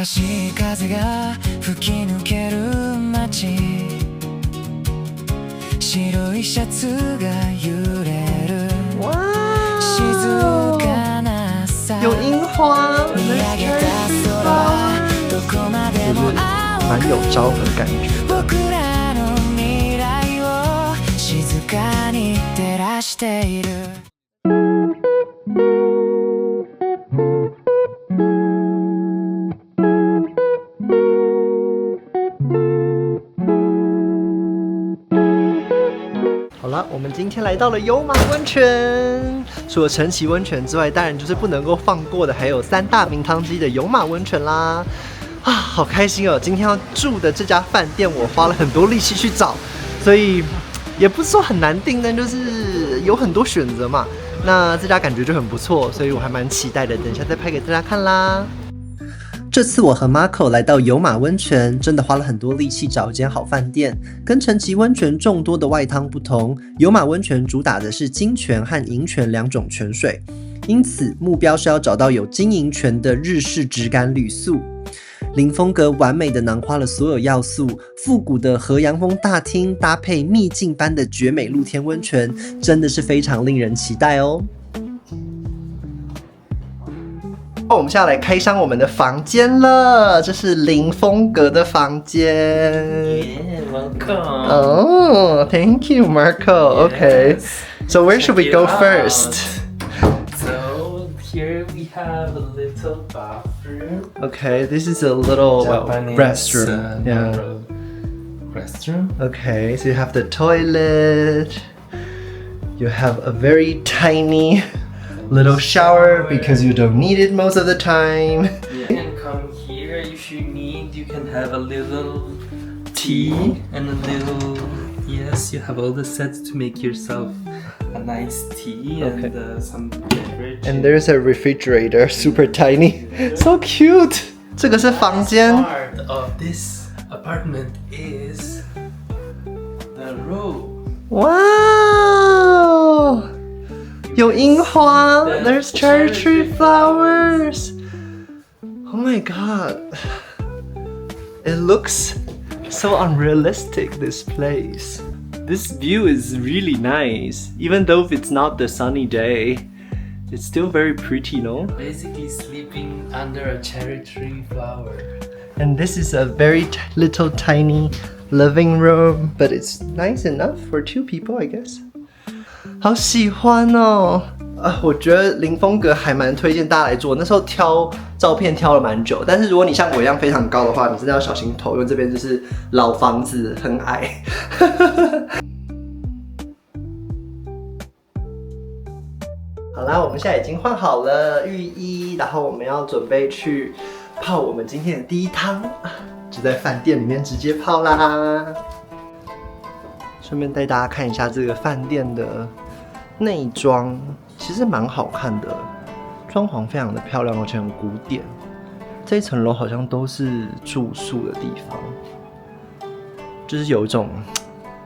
新しい風が吹き抜ける街白いシャツが揺れる静かな朝有樱花，見上げた空はどこまでも青蛮有昭和感觉的。僕らの未来を静かに照らしている好了，我们今天来到了有马温泉。除了陈崎温泉之外，当然就是不能够放过的，还有3大名汤之一的有马温泉啦。啊，好开心哦！今天要住的这家饭店，我花了很多力气去找，所以也不是说很难订，但就是有很多选择嘛。那这家感觉就很不错，所以我还蛮期待的。等一下再拍给大家看啦。这次我和 Marco 来到有马温泉，真的花了很多力气找一间好饭店。跟陈崎温泉众多的外汤不同，有马温泉主打的是金泉和银泉2种泉水，因此目标是要找到有金银泉的日式质感旅宿。林风格完美的囊括了所有要素，复古的和洋风大厅搭配秘境般的绝美露天温泉，真的是非常令人期待哦。我们现在来开箱我们的房间了，这是林风格的房间。Yeah, welcome. Oh, thank you, Marco. Okay, so where should we go first? So here we have a little bathroom. Okay, this is a little Japanese, restroom. Yeah. Restroom. Okay, so you have the toilet. You have a very tiny little shower because you don't need it most of the time. You can come here if you need. You can have a little tea and a little. Yes, you have all the sets to make yourself a nice tea and some beverage. And there's a refrigerator, super tiny. So cute. 这个是房间。 Part of this apartment is the room. Wow! 有樱花 There's cherry tree flowers. Oh my god. It looks so unrealistic, this place. This view is really nice. Even though it's not the sunny day, it's still very pretty, no? Basically sleeping under a cherry tree flower. And this is a very little tiny living room, but it's nice enough for 2 people, I guess. 好喜欢哦！我觉得林风格还蛮推荐大家来做。那时候挑照片挑了蛮久，但是如果你像我一样非常高的话，你真的要小心头，因为这边就是老房子，很矮。好啦，我们现在已经换好了浴衣，然后我们要准备去泡我们今天的第一汤，就在饭店里面直接泡啦。顺便带大家看一下这个饭店的内装，其实蛮好看的，装潢非常的漂亮，而且很古典。这一层楼好像都是住宿的地方，就是有一种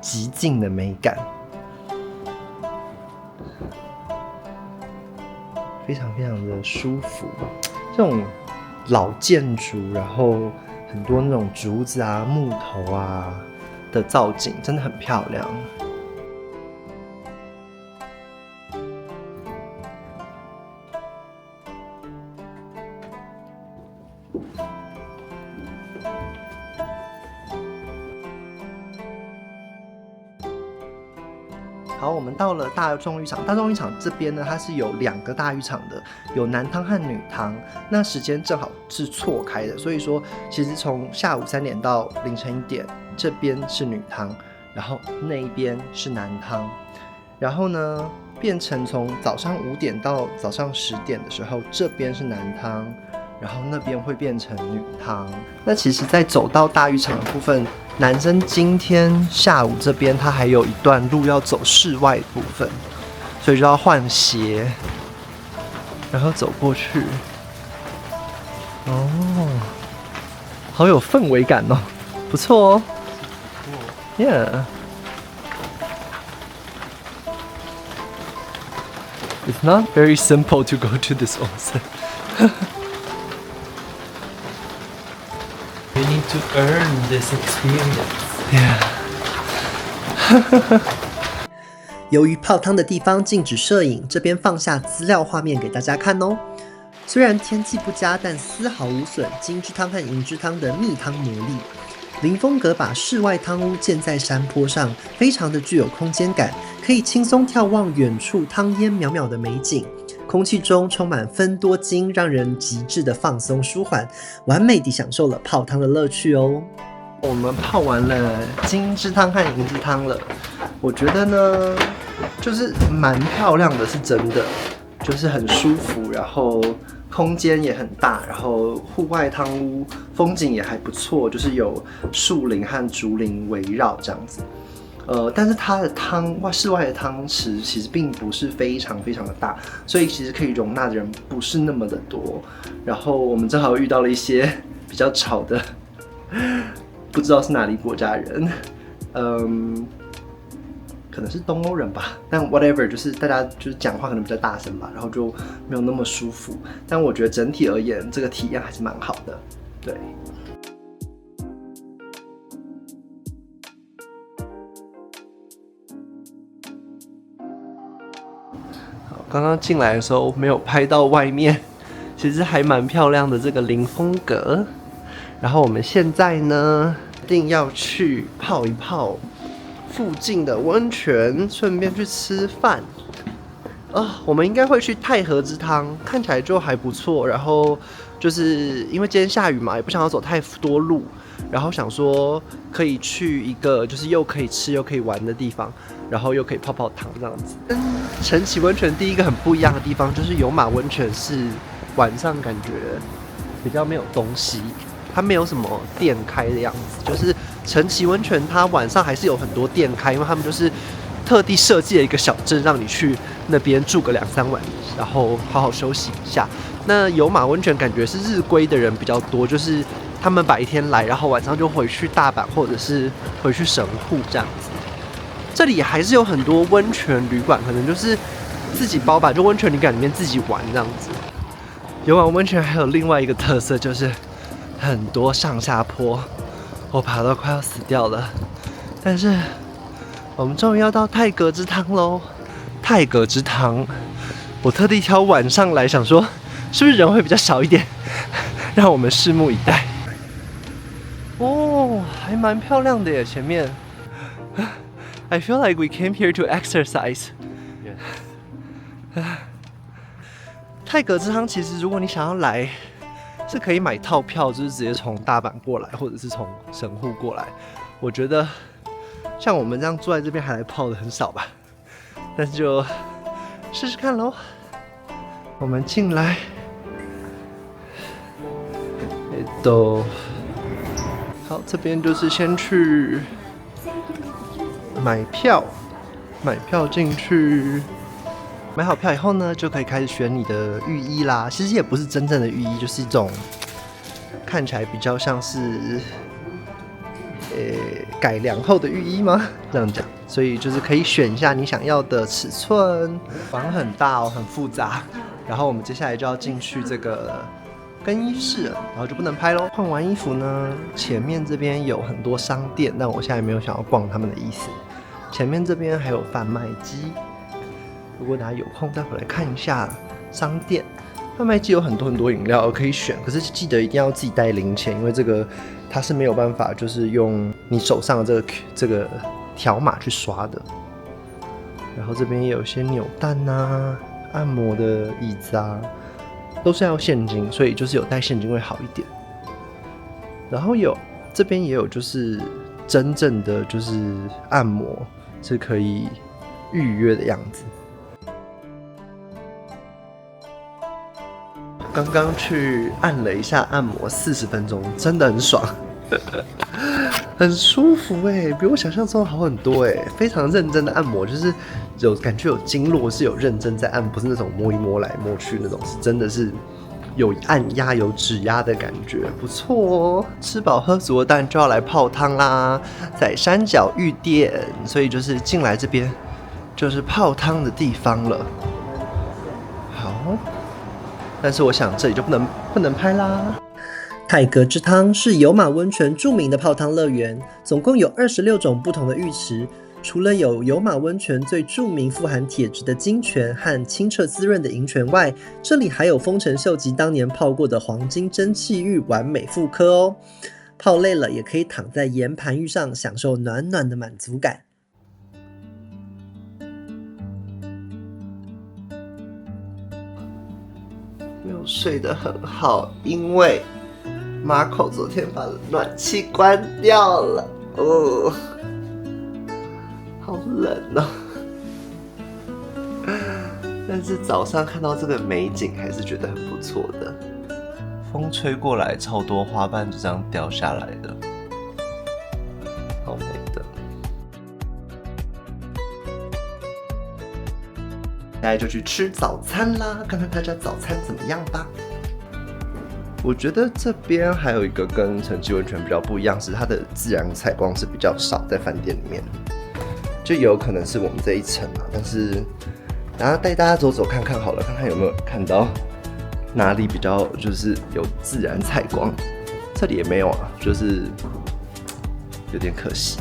极静的美感，非常非常的舒服。这种老建筑，然后很多那种竹子啊、木头啊的造景，真的很漂亮。好，我们到了大众浴场。大众浴场这边呢，它是有2个大浴场的，有男汤和女汤。那时间正好是错开的，所以说其实从下午3点到凌晨1点，这边是女汤，然后那一边是男汤。然后呢，变成从早上5点到早上10点的时候，这边是男汤，然后那边会变成女汤。那其实，在走到大浴场的部分，男生今天下午这边他还有一段路要走室外部分，所以就要换鞋，然后走过去。哦，好有氛围感哦，不错哦。Yeah. It's not very simple to go to this onsen. You need to earn this experience. Yeah. 由于泡汤的地方禁止摄影，这边放下资料画面给大家看哦。虽然天气不佳，但丝毫无损金之汤和银之汤的蜜汤魔力。林风格把室外汤屋建在山坡上，非常的具有空间感，可以轻松眺望远处汤烟袅袅的美景。空气中充满芬多精，让人极致的放松舒缓，完美地享受了泡汤的乐趣哦。我们泡完了金之汤和银之汤了，我觉得呢，就是蛮漂亮的，是真的，就是很舒服，然后空间也很大，然后户外汤屋风景也还不错，就是有树林和竹林围绕这样子。但是它的室外的汤池其实并不是非常非常的大，所以其实可以容纳的人不是那么的多。然后我们正好遇到了一些比较吵的，不知道是哪里国家人，可能是东欧人吧，但 whatever， 就是大家就是讲话可能比较大声吧，然后就没有那么舒服。但我觉得整体而言，这个体验还是蛮好的，对。刚刚进来的时候没有拍到外面，其实还蛮漂亮的这个林风阁。然后我们现在呢，一定要去泡一泡附近的温泉，顺便去吃饭。我们应该会去太和之汤，看起来就还不错。然后就是因为今天下雨嘛，也不想要走太多路，然后想说可以去一个就是又可以吃又可以玩的地方，然后又可以泡泡汤这样子。跟晨起温泉第一个很不一样的地方就是有马温泉是晚上感觉比较没有东西，它没有什么店开的样子。就是晨起温泉它晚上还是有很多店开，因为他们就是特地设计了一个小镇，让你去那边住个2-3晚，然后好好休息一下。那有马温泉感觉是日归的人比较多，就是他们白天来，然后晚上就回去大阪或者是回去神户这样子。这里还是有很多温泉旅馆，可能就是自己包吧，就温泉旅馆里面自己玩这样子。有马温泉还有另外一个特色，就是很多上下坡，我爬到快要死掉了。但是我们终于要到太阁之汤喽！太阁之汤，我特地挑晚上来，想说是不是人会比较少一点，让我们拭目以待。还蛮漂亮的耶，前面。I feel like we came here to exercise. 太阁之汤其实如果你想要来，是可以买套票，就是直接从大阪过来，或者是从神户过来。我觉得像我们这样坐在这边还来泡的很少吧，但是就试试看咯。我们进来，好，这边就是先去买票进去。买好票以后呢，就可以开始选你的浴衣啦。其实也不是真正的浴衣，就是一种看起来比较像是改良后的浴衣吗？这样讲，所以就是可以选一下你想要的尺寸。房很大哦，很复杂。然后我们接下来就要进去这个更衣室了，然后就不能拍咯。换完衣服呢，前面这边有很多商店，但我现在没有想要逛他们的意思。前面这边还有贩卖机。如果大家有空，待会来看一下商店。贩卖机有很多饮料可以选，可是记得一定要自己带零钱，因为这个它是没有办法，就是用你手上的这个条码去刷的。然后这边也有一些扭蛋啊、按摩的椅子啊，都是要现金，所以就是有带现金会好一点。然后这边也有就是真正的就是按摩是可以预约的样子。刚刚去按了一下按摩40分钟，真的很爽，很舒服比我想象中好很多非常认真的按摩，就是有感觉有经络，是有认真在按，不是那种摸一摸来摸去那种，是真的是有按压有指压的感觉，不错哦。吃饱喝足了，当然就要来泡汤啦，在山脚浴店，所以就是进来这边就是泡汤的地方了。好。但是我想这里就不能拍啦。泰格之汤是有马温泉著名的泡汤乐园，总共有26种不同的浴池。除了有马温泉最著名富含铁质的金泉和清澈滋润的银泉外，这里还有丰臣秀吉当年泡过的黄金蒸汽浴完美复刻哦。泡累了也可以躺在岩盘浴上享受暖暖的满足感。没有睡得很好，因为Marco 昨天把暖气关掉了，好冷哦。但是早上看到这个美景还是觉得很不错的，风吹过来，超多花瓣就这样掉下来的，好美的。现在就去吃早餐啦，看看大家早餐怎么样吧。我觉得这边还有一个跟城际温泉比较不一样，是它的自然采光是比较少，在饭店里面，就有可能是我们这一层啊。但是，然后带大家走走看看好了，看看有没有看到哪里比较就是有自然采光。这里也没有啊，就是有点可惜。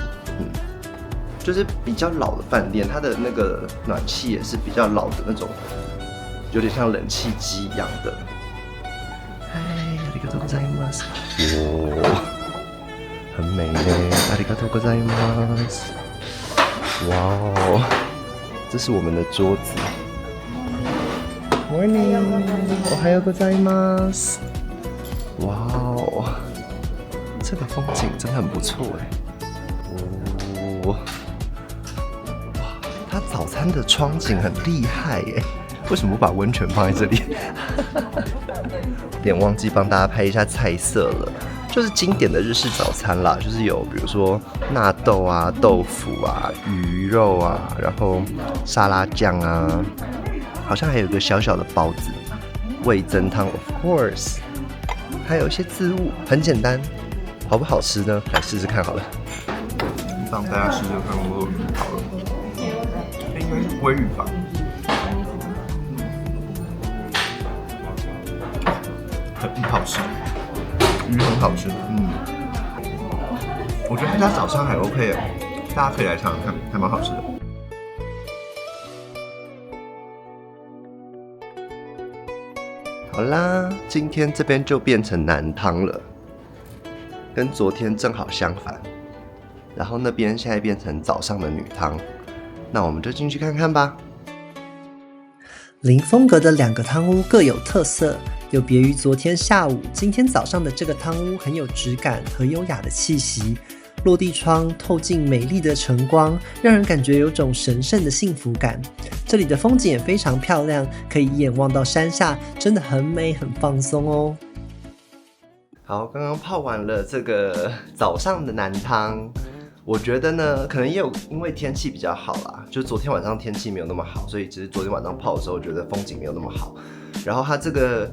就是比较老的饭店，它的那个暖气也是比较老的那种，有点像冷气机一样的。嗨，ありがとうございます。哇，很美呢，ありがとうございます。哇哦，这是我们的桌子。Morning，おはようございます。哇哦，这个风景真的很不错哎。哦。它早餐的窗景很厉害耶，为什么不把温泉放在这里？有点忘记帮大家拍一下菜色了，就是经典的日式早餐啦，就是有比如说纳豆啊、豆腐啊、鱼肉啊，然后沙拉酱啊，好像还有一个小小的包子，味噌汤 of course， 还有一些渍物，很简单，好不好吃呢？来试试看好了，让大家试试看我好了。应该是鲑鱼吧，很好吃，鱼很好吃，我觉得他家早餐还 OK， 大家可以来尝尝看，还蛮好吃的。好啦，今天这边就变成男汤了，跟昨天正好相反，然后那边现在变成早上的女汤。那我们就进去看看吧。林风格的2个汤屋各有特色，有别于昨天下午，今天早上的这个汤屋很有质感和优雅的气息。落地窗透进美丽的晨光，让人感觉有种神圣的幸福感。这里的风景也非常漂亮，可以一眼望到山下，真的很美很放松哦。好，刚刚泡完了这个早上的男汤。我觉得呢，可能也有因为天气比较好啦，就昨天晚上天气没有那么好，所以只是昨天晚上泡的时候觉得风景没有那么好。然后它这个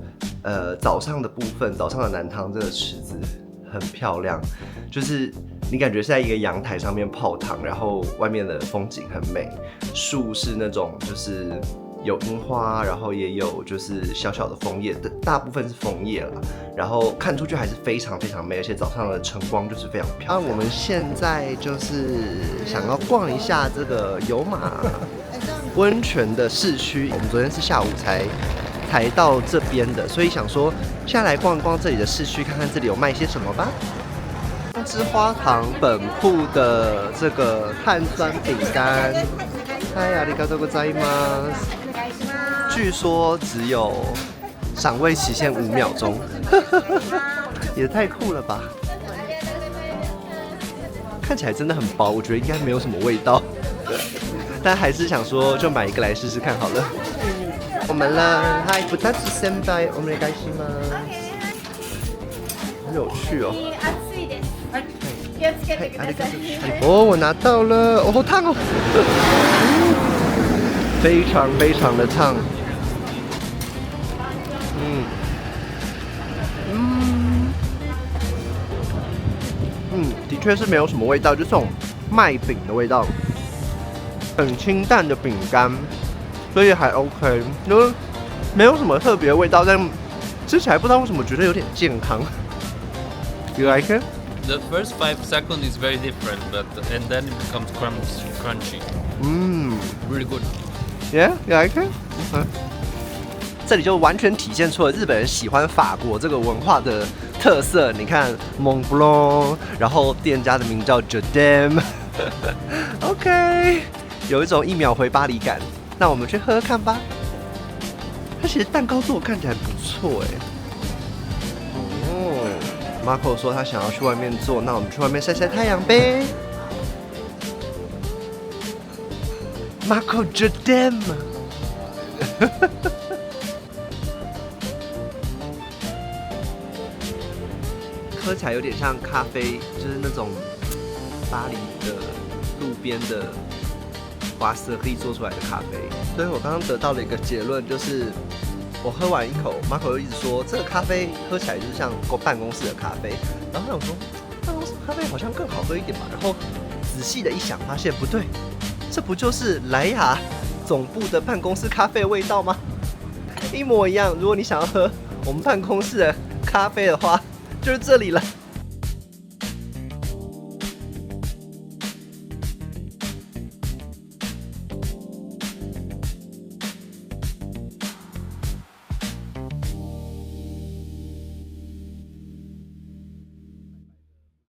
早上的部分，早上的男汤这个池子很漂亮，就是你感觉是在一个阳台上面泡汤，然后外面的风景很美，树是那种就是有樱花，然后也有就是小小的枫叶，大部分是枫叶啦，然后看出去还是非常非常美，而且早上的晨光就是非常漂亮。我们现在就是想要逛一下这个有马温泉的市区，我们昨天是下午才到这边的，所以想说现在来逛一逛这里的市区，看看这里有卖些什么吧。之花堂本铺的这个碳酸饼干，嗨，ありがとうございます。据说只有赏味期限5秒钟，也太酷了吧！看起来真的很薄，我觉得应该没有什么味道，但还是想说就买一个来试试看好了。我们了，嗨，不たつ先輩お願いします。好有趣哦！哦，我拿到了，哦，好烫哦，非常非常的烫。的确是没有什么味道，就是这种麦饼的味道，很清淡的饼干，所以还 OK， 就是没有什么特别的味道，但吃起来不知道为什么觉得有点健康。You like it? The first 5 seconds is very different, and then it becomes crunchy. Really good. Yeah, you like it? 这里就完全体现出了日本人喜欢法国这个文化的特色。你看 Mont Blanc， 然后店家的名叫 Jardin。OK， 有一种1秒回巴黎感。那我们去喝喝看吧。它其实蛋糕做看起来不错哎。哦 ，Marco 说他想要去外面做，那我们去外面晒晒太阳呗。Marco Jardin。喝起来有点像咖啡，就是那种巴黎的路边的花色可以做出来的咖啡。所以我刚刚得到了一个结论，就是我喝完一口 ，Marco 又一直说这个咖啡喝起来就是像办公室的咖啡。然后我想说，办公室咖啡好像更好喝一点吧。然后仔细的一想，发现不对，这不就是莱雅总部的办公室咖啡的味道吗？一模一样。如果你想要喝我们办公室的咖啡的话，就是这里了。